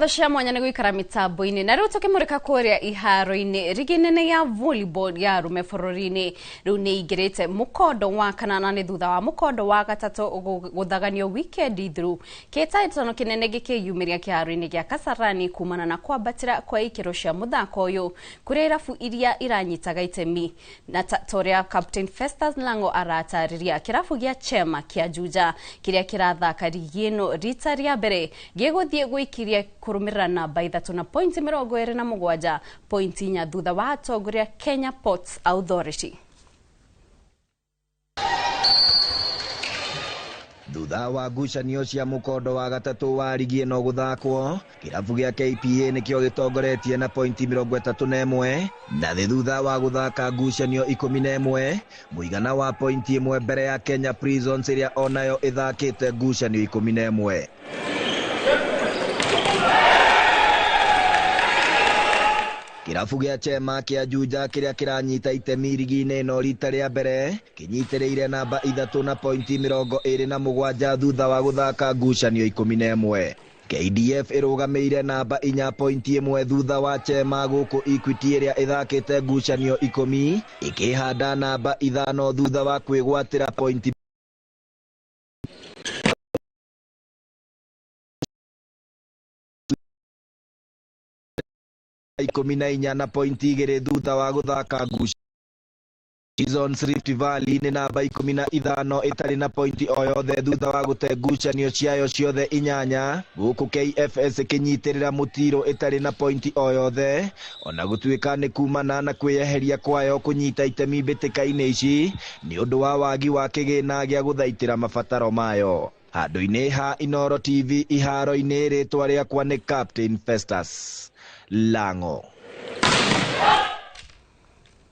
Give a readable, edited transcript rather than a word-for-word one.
ngatho cia mwanya nĩ gũikara mitambo-inĩ na rĩu tũkĩmũrĩka kũrĩa iharo-inĩ rigi nene ya volleyball ya arume bũrũri-inĩ rĩu nĩ ingĩrĩte mũkondo wa kanana nĩ thutha wa mũkondo wa gatatũ gũthaganio weekend through kĩhĩtahĩtano kĩnene gĩkĩyumĩria kĩharo-inĩ gĩa Kasarani kumana na kwambatĩra kwa ikĩro cia mũthako ũyũ kũrĩa irabu iria iranyitaga itemi na torĩa Captain Festus Lango aratarĩria kĩrabu gĩa Chema kĩa Juja kĩrĩa kĩrathaka rigi ĩno rita rĩa mbere gĩgũthiĩ gũikiria kurumira namba 3.27 pointi nya thutha wa atongoria Kenya Ports Authority. Thutha wa ngucanio cia mũkondo wa gatatũ wa rigi ĩno gũthakwo kĩrabu gĩa KPA nĩkĩo gĩtongoretie na pointi 31 na thutha wa gũthaka ngucanio 11 mũigana wa pointi 1 mbere ya Kenya Prisons ĩrĩa onayo ĩthakĩte ngucanio 11. Kĩrabu gĩa Chema kĩa Juja kĩrĩa kĩranyita itemi rigi-inĩ ĩno rita rĩa mbere kĩnyitĩrĩire namba 3 na pointi 27 thutha wa gũthaka ngucanio 11. KDF ĩrũgamĩire namba 4 pointi 1 thutha wa Chema gũkũ Equity ĩrĩa ĩthakĩte ngucanio 10 ĩkĩhanda namba 5 thutha wa kwĩgwatĩra pointi 14 na pointi 2 thutha wa gũthaka ngucanio. Prisons Rift Valley nĩ namba 15 ĩtarĩ na pointi o yothe thutha wa gũte ngucanio ciayo ciothe 8 gũkũ KFS ĩkĩnyitĩrĩra Mũtiro ĩtarĩ na pointi o yothe ona gũtuĩka nĩ kumana na kwĩyeheria kwayo kũnyita itemi mbĩtĩka-inĩ ici nĩ ũndũ wa wagi wa kĩgĩna gĩa gũthaitĩra mabataro mayo. Handũ-inĩ ha Inooro TV iharo-inĩ rĩtwa rĩakwa nĩ Captain Festus Lango.